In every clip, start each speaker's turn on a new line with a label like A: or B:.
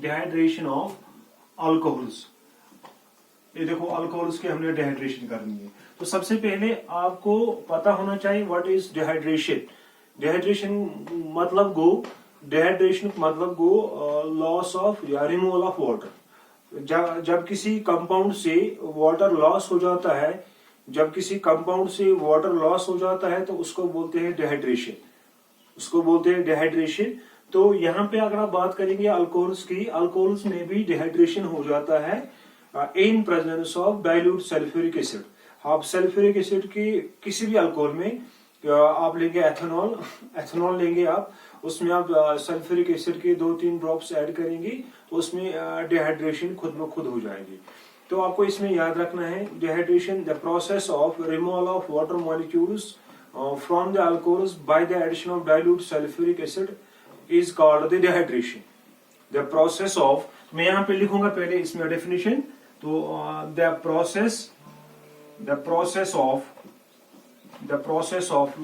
A: Dehydration of alcohols. ये देखो alcohols की हमने डिहाइड्रेशन करनी है। तो सबसे पहले आपको पता होना चाहिए व्हाट इज डिहाइड्रेशन। डिहाइड्रेशन मतलब गो लॉस ऑफ या रिमूवल ऑफ वाटर। जब किसी कंपाउंड से वाटर लॉस हो जाता है, तो उसको बोलते हैं डिहाइड्रेशन। तो यहाँ पे अगर आप बात करेंगे अल्कोहल्स की, अल्कोहल्स में भी डिहाइड्रेशन हो जाता है in presence of dilute sulphuric acid. आप सल्फ्यूरिक एसिड की किसी भी अल्कोहल में आप लेंगे एथेनॉल लेंगे आप, उसमें आप सल्फ्यूरिक एसिड के 2-3 ड्रॉप्स ऐड करेंगे तो उसमें डिहाइड्रेशन खुद ब खुद हो जाएगी। तो आपको इसमें याद रखना है dehydration, the process of removal of water molecules from the alcohols by the addition of dilute sulphuric acid is called the dehydration. The process of, मैं यहाँ पे लिखूंगा पहले इसमें डेफिनेशन, तो the process of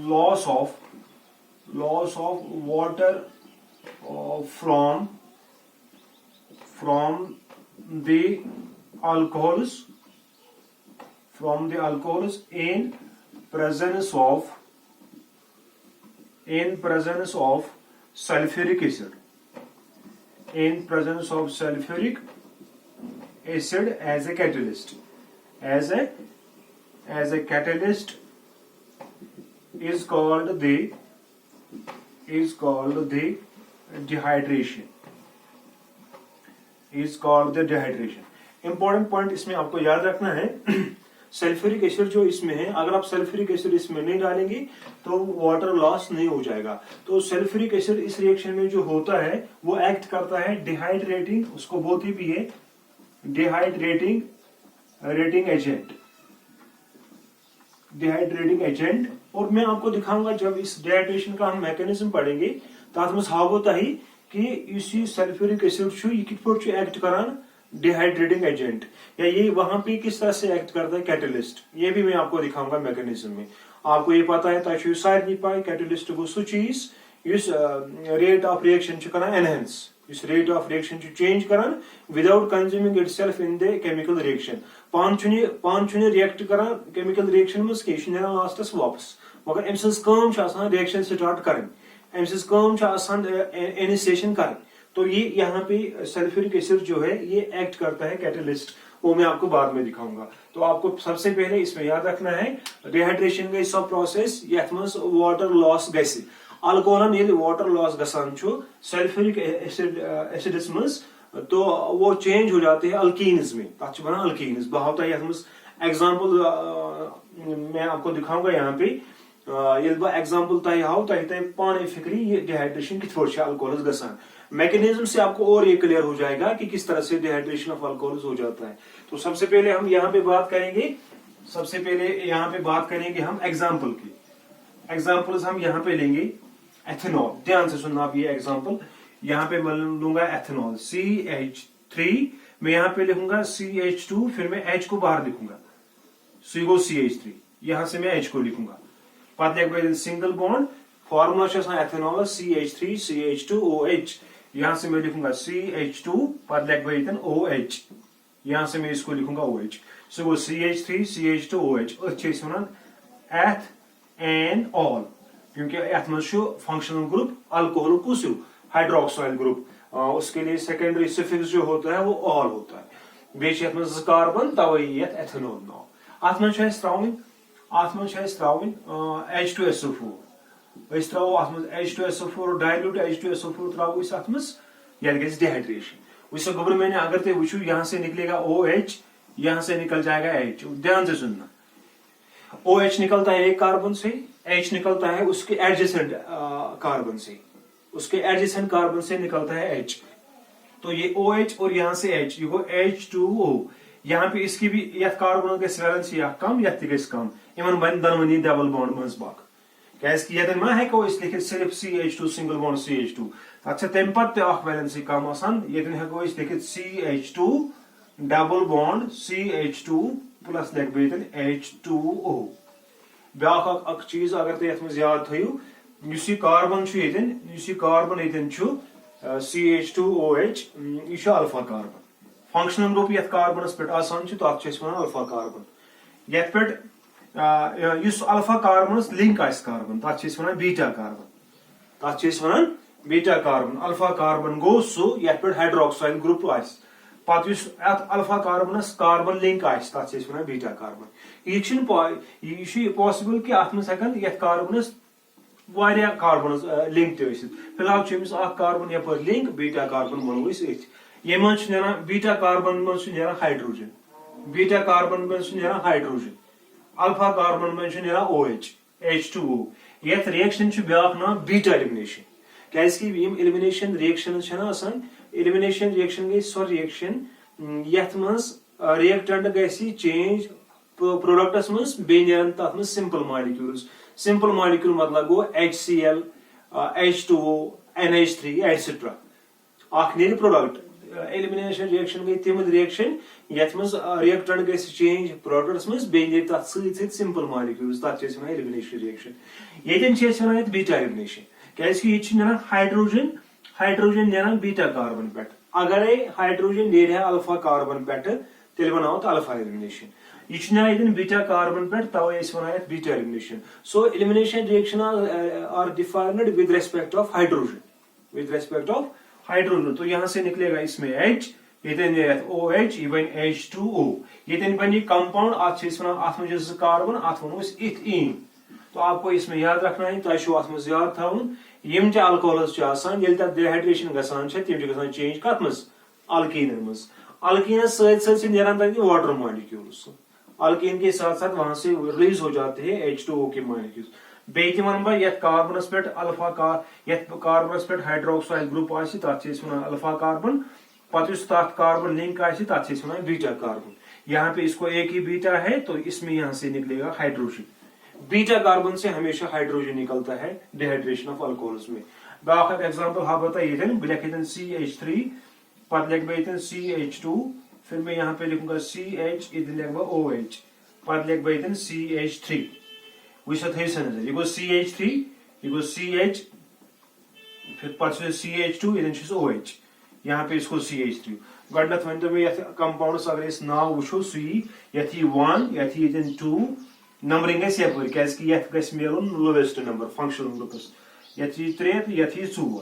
A: loss of water from the alcohols in presence of sulfuric acid as a catalyst is called the dehydration। Important point इसमें आपको याद रखना है सल्फ्यूरिक एसिड जो इसमें है, अगर आप सल्फ्यूरिक एसिड इसमें नहीं डालेंगे तो वाटर लॉस नहीं हो जाएगा। तो सल्फ्यूरिक एसिड इस रिएक्शन में जो होता है वो एक्ट करता है डिहाइड्रेटिंग, उसको बोलते भी है डिहाइड्रेटिंग एजेंट। और मैं आपको दिखाऊंगा जब इस डिहाइड्रेशन का हम मैकेनिज्म पढ़ेंगे तब हम हावत आई कि सल्फ्यूरिक एसिड ये कित पे एक्ट करान डिहाइड्रेटिंग एजेंट, या ये वहां पे किस तरह से एक्ट करता है कैटलिस्ट, ये भी मैं आपको दिखाऊंगा मैकेनिज्म में। आपको ये पता है तक सारे पाई कैटलिस्ट गो सह चीज रेट ऑफ रिएक्शन करान enhance, rate of reaction change करान without consuming itself in the chemical reaction. पान रिएक्ट करान केमिकल रिएक्शन मज कह लास्टस वापस, मगर अम सम रिएक्शन स्टार्ट कर, अम सम इनिशिएशन कर। तो ये यहाँ पे सल्फ्यूरिक एसिड जो है ये एक्ट करता है कैटलिस्ट, वो मैं आपको बाद में दिखाऊंगा। तो आपको सबसे पहले इसमें याद रखना है डिहाइड्रेशन गई सब प्रोसेस यथ मज वाटर लॉस गसी। अल्कोहलन ये वाटर लॉस गसान सल्फ्यूरिक एसिड्स मज, तो वो चेंज हो जाते हैं अल्कीन्स में, तक बनान अल्कीन्स। बह हाव तह एग्जाम्पल मैं आपको दिखाऊंगा यहाँ पे, ये एग्जाम्पल तह हाव तह पाने फिक्री ये डिहाइड्रेशन कित पे अल्कोहल्स गसान। मैकेनिज्म से आपको और ये क्लियर हो जाएगा कि किस तरह से डिहाइड्रेशन ऑफ अल्कोहल्स हो जाता है। तो सबसे पहले हम यहाँ पे बात करेंगे हम एग्जाम्पल की। एग्जाम्पल्स हम यहाँ पे लेंगे एथेनॉल, ध्यान से सुनना आप ये एग्जाम्पल। यहाँ पे मैं लूंगा एथेनॉल CH3, मैं यहाँ पे लिखूंगा CH2, फिर मैं H को बाहर लिखूंगा, CH3, यहाँ से मैं H को लिखूंगा। पता लिख single bond, formula ethanol CH3 CH2OH, यहाँ से मैं लिखूंगा CH2, पता लिख OH, यहाँ से मैं इसको लिखूंगा OH। सो वो CH3 CH2OH एथ एंड ऑल, क्योंकि एथ मज फंक्शनल ग्रुप अल्कोहल कुछ हाइड्रोक्साइल ग्रुप, उसके लिए सेकेंडरी सफिक्स जो होता है वो ऑल होता है। बेच मज कार्बन तवे एथेनॉल नाव। अत मज त्रावन H2SO4, त्रो अत H2SO4 डाइल्यूट H2SO4 त्रो अत मज डिहाइड्रेशन। वैसे गोबर मैंने अगर तुम वो यहाँ से निकलेगा OH, यहाँ से निकल जाएगा H। ध्यान से सुनना, OH निकलता है एक कार्बन से, H निकलता है उसके एडजेसेंट कार्बन से निकलता है H। तो ये OH और यहाँ से H, ये H2O। यहाँ पे इसकी भी यथ कार्बन गस वैलेंस कम यथ कम, इन बन दनवनी डबल बॉन्ड मज बाक, क्या ये मा हेको लिखित सिर्फ CH2 सिंगल बॉन्ड CH2, तथा तम पे वैलेंसी कम ये हेको लिखित CH2 double bond CH2 plus लिख बेतन H2O। ब्याख चीज अगर तुम ये याद थो, कार्बन CH2OH यह अल्फा कार्बन फंक्शनल ग्रुप ये कार्बनस पे आसान तथ अल्फा कार्बन ये पे अल्फा कार्बनस लिंक आस कार्बन तथ बीटा कार्बन तथ बीटा कार्बन अल्फा कार्बन गो सो ये पे हाइड्रोक्साइल ग्रुप पे अल्फा कार्बनस कार्बन लिंक तथ बीटा कार्बन यह पॉसिबल कि अत मे कार्बनस वारिया कार्बन लिंक फिलहाल कार्बन यप लिंक बीटा कार्बन वनो ये बीटा कार्बन मज हाइड्रोजन बीटा कार्बन मज हाइड्रोजन अल्फा कार्बन मज OH H2O ये रिएक्शन ब्या नाम बीटा एलिमिनेशन क्या एलिमिनेशन रिएक्शन एलिमिनेशन रिएक्शन गई सो रिएक्शन ये रिएक्टेंट गई चेंज प्रोडक्टस मज तथ सिंपल मॉलिक्यूल मतलब गो HCl H2O NH3 etcetera product elimination reaction गई तम रिएक्शन ये रिएक्टेंट गई चेंज प्रोडक्ट्स मज तथ सिंपल मॉलिक्यूल्स तथ एलिमिनेशन रिएक्शन ये बीटा एलिमिनेशन क्या हाइड्रोजन हाइड्रोजन नीरान बीटा कार्बन पे अगर हाइड्रोजन नीर अल्फा कार्बन पे तेल बनाओ तो अल्फा एलिमिनेशन यह बीटा कार्बन पे तवे वन beta elimination so elimination reaction are defined with respect of hydrogen तो यहाँ से निकलेगा इसमें H ये OH ये बन H2O ये बन कंपाउंड अत मे कार्बन अत वो इथीन तो आपको इसमें याद रखना है तुम याद थवन यम अल्कोहल्स डिहाइड्रेशन गसान तम चेंज कत मज अल्कीन मज अल्कीनस सत नीरान तक वाटर मॉलिक्यूल्स अल्कीन के साथ साथ वहां से रिलीज हो जाते हैं H2O के मॉलिक्यूल्स बे वन बह ये कार्बनस पे अल्फा कार्बनस पे hydroxyl group one alpha carbon पत तथ कार्बन लिंक तथ वन बीटा कार्बन यहाँ पे इसको एक ही बीटा है तो इसमें यहाँ से निकलेगा हाइड्रोजन बीटा कार्बन से हमेशा हाइड्रोजन निकलता है डिहाइड्रेशन ऑफ अल्कोहल्स में बाक एग्जांपल हा बता बह लिख CH3 पत लिख बह CH2 फिर मैं यहाँ पे लिखूंगा CH इधर लिख OH पत लिख बह CH3 ये गो CH3 ये गो CH फिर पत CH2 इधर OH यहाँ पे इसको CH3 गडनथ वन तो मैं कंपाउंड्स अगर इस नाव वो सी यथी 1 यथी 2 नंबरिंग यपर क्या मिलन लोवेस्ट नंबर फंक्शनल ग्रुपस यथी 3 तो यथी 4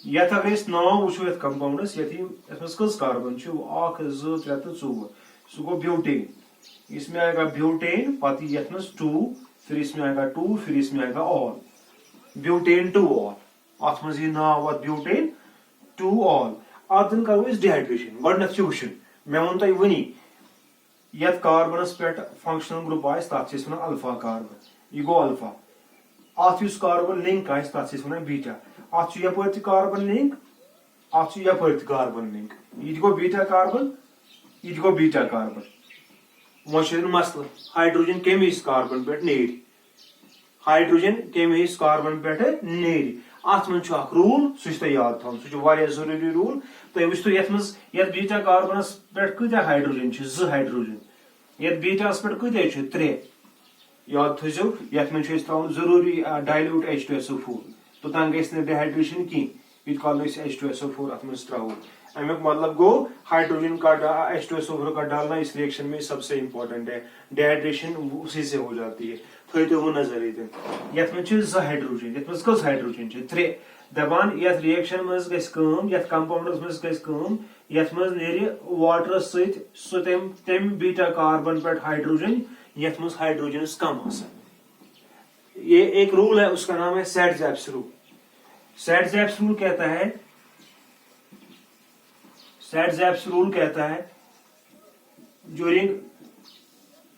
A: यथ अगर नाव वो कंपाउंडस यथी कस कार्बन 1 2 3 तो 4 सह गो ब्यूटेन इसमें आएगा ब्यूटेन पत यथ 2 फिर इसमें आएगा 2 फिर इसमें आएगा ऑल ब्यूटेन टू ऑल अत मज नाव ब्यूटेन टू ऑल अतन करो डिहाइड्रेशन गडनथ वुन मे वो तुम वनी ये कार्बनस पे फंक्शनल ग्रुप तथ वन अल्फा कार्बन यह गो अल्फा अत कार्बन लिंक तथ वन बीटा अत यपर कार्बन लिंक अत यपर कार्बन लिंक यह गो बीटा कार्बन यह गो बीटा कार्बन वो मसल हाइड्रोजन कम कार्बन पे नीर हाइड्रोजन कम कार्बन पे नीर अत मन रूल सह याद थवन सह जरूरी रूल तुम वो ये बीटा कार्बनस पे कत्या हाइड्रोजन 2 हाइड्रोजन ये बीटास पे कत्या 3 याद थो ये त्रावन जरूरी डाइल्यूट H2SO4 तो तन गई डिहाइड्रेशन कह कल H2SO4 अत मज त्रो अमुक मतलब गो हाइड्रोजन का H2SO4 का डालना इस रिएक्शन में सबसे इंपॉर्टेंट है डिहाइड्रेशन उसी से हो जाती है थो वो नजर ये हाइड्रोजन ये कस हाइड्रोजन 3 दपान ये रिएक्शन मज गम कंपाउंडस मज गम ये नीर वाटर सम बीटा कार्बन पे हाइड्रोजन ये हाइड्रोजन कम ये एक रूल है उसका नाम है सैट-ज़ैप्स रूल सैट-ज़ैप्स रूल कहता है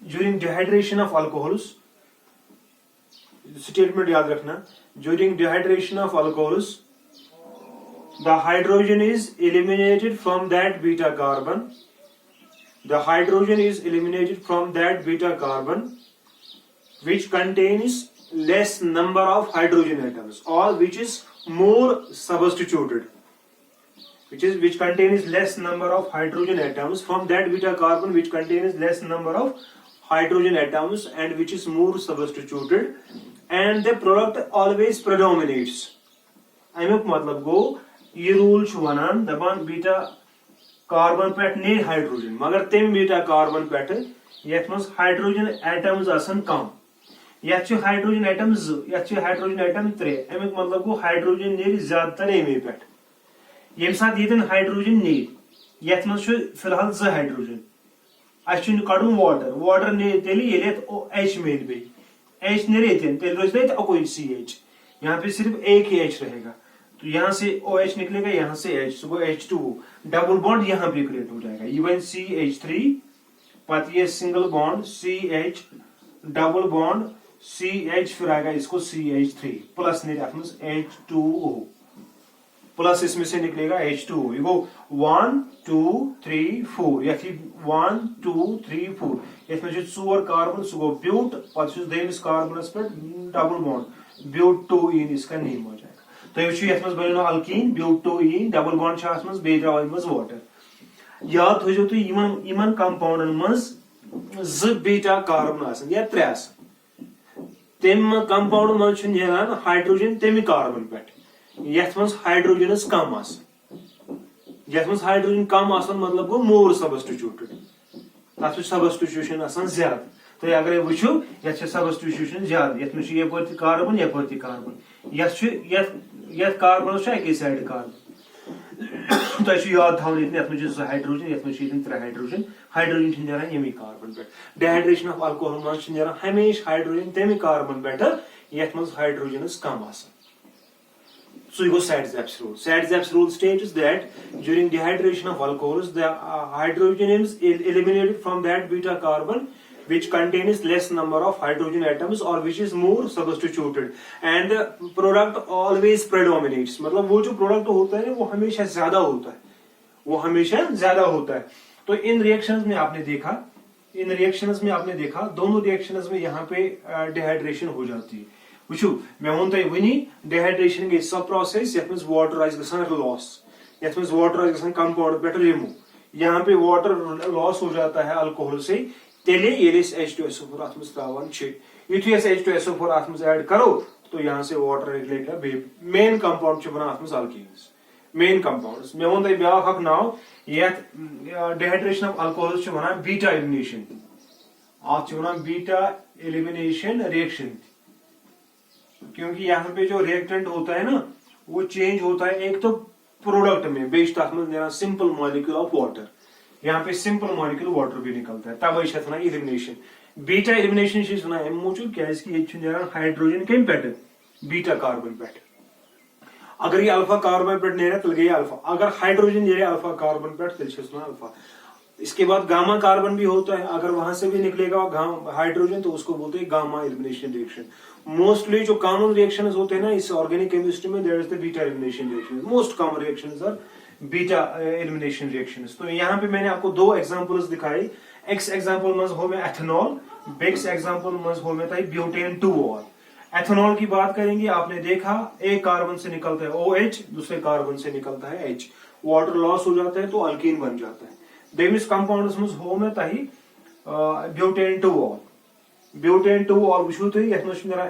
A: during dehydration of alcohols statement याद रखना during dehydration of alcohols the hydrogen is eliminated from that beta carbon the hydrogen is eliminated from that beta carbon which contains less number of hydrogen atoms or which is more substituted which contains less number of hydrogen atoms from that beta carbon which contains less number of hydrogen atoms and which is more substituted and the product always predominates अमुक मतलब गो ये rule वनान दपान beta carbon पे ने hydrogen मगर तम beta carbon पे ये hydrogen atoms आसन कम ये हाइड्रोजन एटम ये हाइड्रोजन एटम 3 अमुक मतलब गो हाइड्रोजन ने ज्यादातर अमे पे ये सात ये हाइड्रोजन ने ये फिलहाल 2 हाइड्रोजन अच्छे कड़न वाटर वाटर ने तेल एच मेल बे एच ने तेल रोज अकोई CH यहाँ पे सिर्फ एक ही H रहेगा तो यहाँ से OH निकलेगा यहाँ से H तो H2O डबल बॉन्ड यहाँ पे क्रिएट हो जाएगा इवन CH3 पत ये single bond CH double bond CH फिर आएगा इसको CH3 प्लस H2O प्लस इसमें से निकलेगा H2O ये गो 1 2 3 4 या 1 2 3 4 इसमें जो 4 कार्बन सो गो ब्यूट पत देमिस कार्बनस पे डबल बॉन्ड ब्यूटोइन इसका नेम हो जाएगा तो ये बनो अल्कीन ब्यूटोइन डबल बॉन्ड बे वाटर याद थो तुम इन कंपाउंडन मज 2 बीटा कार्बन या 3 तम कंपाउंड मज नेरान हाइड्रोजन तमि कार्बन पे यथ मज हाइड्रोजनस कम हाइड्रोजन कम मतलब गो मोर सबस्टिट्यूटेड तथ सबस्टिट्यूशन ज्यादा तो अगर वो ये सबस्टिट्यूशन ज्यादा ये यप कार्बन यप कार्बन ये कार्बन अके साइड कार्बन तुम याद थवन ये हाइड्रोजन ये 3 हाइड्रोजन हाइड्रोजन नान यमी कार्बन पे डिहाइड्रेशन ऑफ अल्कोहल मज हमेशा हाइड्रोजन तमि कार्बन पे ये हाइड्रोजनस कम So you go Side-Zapp's rule. Side-Zapp's rule states that during dehydration of alcohols, the hydrogen is eliminated from that beta carbon which contains less number of hydrogen atoms or which is more substituted, and the product always predominates. मतलब वो जो product होता है वो हमेशा ज्यादा होता है तो इन रिएक्शंस में आपने देखा दोनों रिएक्शंस में यहाँ पे डिहाइड्रेशन हो जाती है वो मे वो तुम वनी डिहाइड्रेशन गई सो प्रोसेस ये वाटर लॉस ये वाटर कंपाउंड पे रिमूव यहाँ पे वाटर लॉस हो जाता है अल्कोहल से तेले H2SO4 अत त्रावान युथु H2SO4 अत ऐड करो तो यहाँ से वाटर निकलेगा मेन कंपाउंड बना अत अल्कीन्स मेन कंपाउंड्स मे वो तुम ब्या नाव ये dehydration of alcohol one beta elimination अत बीटा एलिमिनेशन रिएक्शन क्योंकि यहाँ पे जो रिएक्टेंट होता है ना वो चेंज होता है एक तो प्रोडक्ट में base simple molecule of water यहाँ पे सिंपल मॉलिक्यूल वाटर भी निकलता है तब one elimination beta elimination one मूजूब क्या हाइड्रोजन कम पे बीटा कार्बन पे अगर ये अल्फा कार्बन पे नेरा तो गई अल्फा अगर हाइड्रोजन नेरे अल्फा कार्बन पे तो अल्फा इसके बाद गामा कार्बन भी होता है अगर वहां से भी निकलेगा हाइड्रोजन तो उसको बोलते हैं गामा एलिमिनेशन रिएक्शन मोस्टली जो कॉमन रिएक्शंस होते हैं ना इस ऑर्गेनिक केमिस्ट्री में there is the beta elimination reaction most common reactions are beta elimination reactions तो यहाँ पे मैंने आपको 2 एग्जांपल्स दिखाई एक्स एग्जांपल मज हो में एथेनॉल बेक्स एग्जांपल मज हो में था ब्यूटेन 2-ol एथेनॉल की बात करेंगे आपने देखा एक कार्बन से निकलता है OH दूसरे कार्बन से निकलता है H वाटर लॉस हो जाता है तो अल्कीन बन जाता है देमिस कंपाउंड्स मज हो में था ब्यूटेन 2-ol ब्यूटेन 2-ol वो तुम ये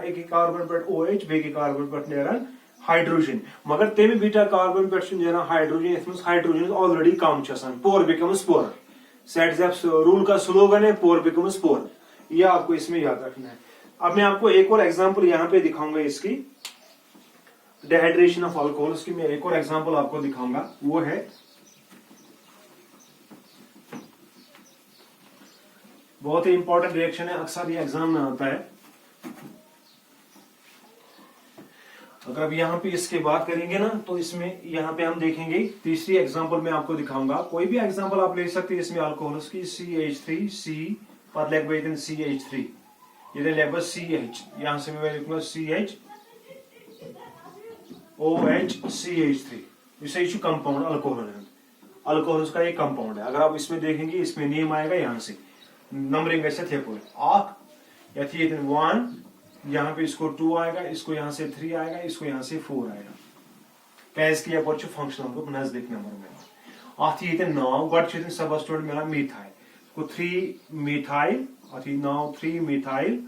A: एक कार्बन पे OH बे कार्बन पे नान हाइड्रोजन मगर तमि बीटा कार्बन पे हाइड्रोजन ये हाइड्रोजन ऑलरेडी कम पोर बिकम्स पोर Side-Zapp's रूल का स्लोगन है पोर बिकम्स पोर ये आपको इसमें याद रखना है अब मैं आपको एक और एग्जांपल यहाँ पे दिखाऊंगा इसकी डिहाइड्रेशन ऑफ अल्कोहल्स की मैं एक और एग्जांपल आपको दिखाऊंगा वो है बहुत ही इंपॉर्टेंट रिएक्शन है अक्सर ये एग्जाम में आता है अगर अब यहाँ पे इसके बात करेंगे ना तो इसमें यहाँ पे हम देखेंगे तीसरी एग्जांपल में आपको दिखाऊंगा कोई भी एग्जांपल आप ले सकते हैं इसमें अल्कोहल्स की CH3 C पर लेग CH3 ये लेग CH यहाँ से मैं लिखूंगा CH OH CH3 इसे कंपाउंड अल्कोहल है अल्कोहल्स का एक कंपाउंड है अगर आप इसमें देखेंगे इसमें नेम आएगा यहाँ से नंबरिंग ऐसे थे पूरे या 1 यहाँ पे इसको 2 आएगा इसको यहाँ से 3 आएगा इसको यहाँ से 4 आएगा कैस की पर फंक्शनल ग्रुप नजदीक नंबर में अत ये नाव गो सबस्टिट्यूएंट मिला मीथाइल को 3 मीथाइल अत नाव 3 मीथाइल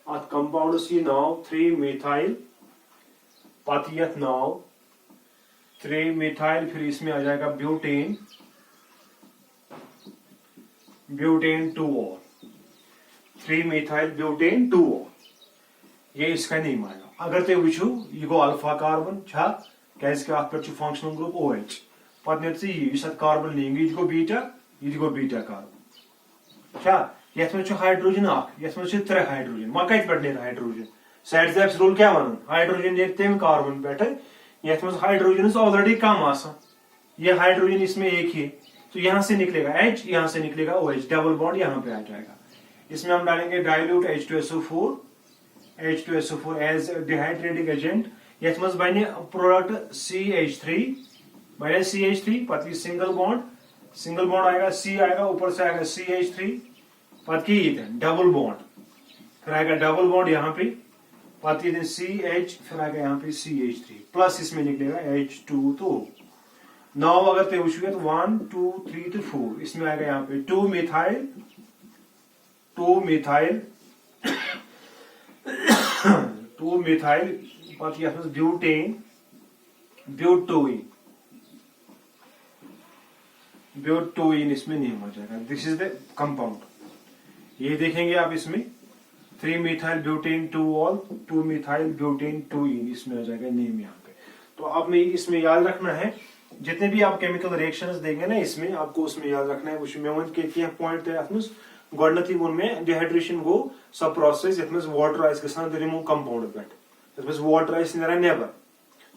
A: अत कंपाउंड ये नाव 3 मीथाइल पत यथ नाव 3 मिथाइल, फिर इसमें आ जाएगा butane, butane 2-ol, 3 methyl butane 2-ol, ये इसका नेम आएगा। अगर तुम वो यह गो अल्फा कार्बन छा क्या पे फंक्शनल ग्रुप OH, पे नी कार्बन लिंग यह गो बीटा, यह गो बीटा कार्बन छा ये हाइड्रोजन ये 3 हाइड्रोजन वह कत पे हाइड्रोजन साइड रूल क्या वन हाइड्रोजन ने तम कार्बन पे ये हाइड्रोजन ऑलरेडी कम आसान, ये हाइड्रोजन इसमें एक ही, तो यहाँ से निकलेगा H, यहाँ से निकलेगा OH, डबल बॉन्ड यहाँ पे आ जाएगा। इसमें हम डालेंगे dilute H2SO4 as dehydrating agent, ये बने प्रोडक्ट CH3 बने CH3 पति सिंगल बॉन्ड आएगा, C आएगा, ऊपर से आएगा CH3 पति डबल बॉन्ड, फिर आएगा डबल बॉन्ड यहाँ पे पति CH, फिर आएगा यहाँ पे CH3 प्लस इसमें निकलेगा H2। तो 9 अगर ते वो तो 1 2 3 तो 4 इसमें आएगा यहाँ पे 2 मिथाइल 2 मिथाइल पति ब्यूटेन ब्यूटोइन इसमें नेम हो जाएगा। दिस इज द कंपाउंड, ये देखेंगे आप इसमें 3 methyl butane 2-ol 2 methyl butane 2-ene इसमें आ जाएगा नेम यहाँ पे। तो अब में इसमें याद रखना है जितने भी आप केमिकल रिएक्शंस देंगे ना इसमें आपको उसमें याद रखना है वो वन के पॉइंट गोडनथी वो में डिहाइड्रेशन गो सब प्रोसेस ये वाटर आस रिमूव कंपाउंड पे वाटर नारान नेबर,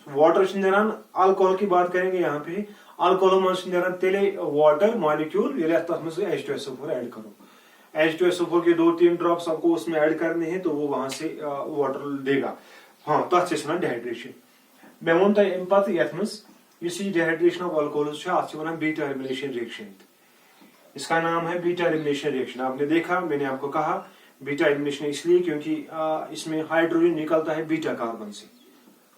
A: वाटर नारान अल्कोहल की बात करेंगे यहाँ पे अल्कोहल मन तेले वाटर मॉलिक्यूल ये H2SO4 ऐड करो, H2SO4 के 2-3 ड्रॉप्स आपको उसमें ऐड करने हैं तो वो वहां से वाटर देगा। हाँ तथ डिहाइड्रेशन मे वो तुम पे ये dehydration of alcohol beta elimination reaction, इसका नाम है बीटा एलिमिनेशन रिएक्शन। आपने देखा मैंने आपको कहा बीटा एलिमिनेशन इसलिए क्योंकि इसमें हाइड्रोजन निकलता है बीटा कार्बन से,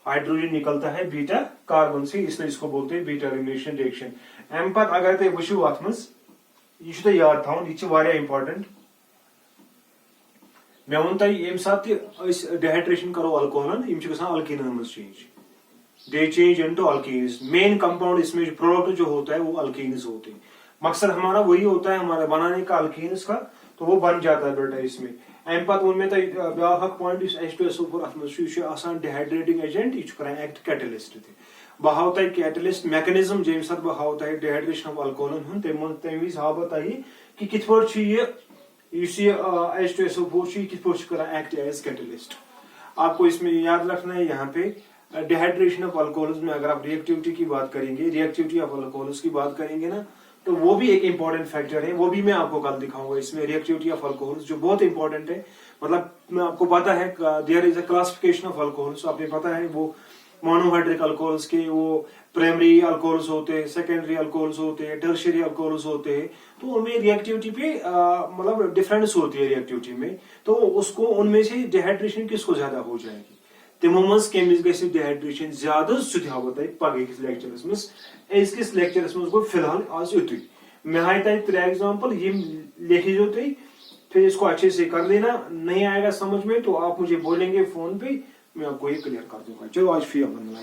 A: हाइड्रोजन निकलता है बीटा कार्बन से, इसलिए इसको बोलते हैं बीटा एलिमिनेशन रिएक्शन। अम पे अगर तुम वो अत मज यह याद थवन यह इंपॉर्टेंट मे वो ये सात डिहाइड्रेशन करो अल्कोहलन अल्कीन मज चेंज, दे change into alkenes. Main compound इसमें जो प्रोडक्ट जो होता है वो अल्कीन्स होते हैं, मकसद हमारा वही होता है हमारे बनाने का अल्कीन्स का, तो वो बन जाता है बेटा इसमें। अम पे वो ब्या पॉइंट H2SO4 अत डिहाइड्रेटिंग एजेंट यह एक्ट कैटलिस्ट बह हाव तुम कैटलिस्ट मैकेनिज्म जम सात बह हाव तुम डिहाइड्रेशन ऑफ अल्कोहलन तम विज हाव बह तुम कि कित H2SO4 कित एक्ट एज कैटलिस्ट। आपको इसमें याद रखना है यहाँ पे डिहाइड्रेशन ऑफ अल्कोहल्स में अगर आप रिएक्टिविटी की बात करेंगे, रिएक्टिविटी ऑफ अल्कोहल्स की बात करेंगे ना तो वो भी एक इंपॉर्टेंट फैक्टर है, वो भी मैं आपको कल दिखाऊंगा इसमें रिएक्टिविटी ऑफ अल्कोहल्स जो बहुत इंपॉर्टेंट है। मतलब मैं आपको पता है there is a classification of alcohols, आपने पता है वो मोनोहाइड्रिक अल्कोहल्स के वो प्राइमरी अल्कोहल्स होते हैं, सेकेंडरी अल्कोहल्स होते हैं, टर्शियरी अल्कोहल्स होते हैं, तो उनमें रिएक्टिविटी पे मतलब डिफरेंस होती है रिएक्टिविटी में, तो उसको उनमें से डिहाइड्रेशन किसको ज्यादा हो जाएगी तमो मज कमिस गि डिहाइड्रेशन ज्यादा सह हाव तुम पगह लेक्चरस मज। अजकिस लेक्चरस मज गो फिलहाल आज युत मैं हाय तुम 3 एग्जाम्पल ये लिखी जो तुम, फिर इसको अच्छे से कर लेना, नहीं आएगा समझ में तो आप मुझे बोलेंगे फोन पे, मैं आपको ये क्लियर कर दूंगा। चलो आज फी अमन।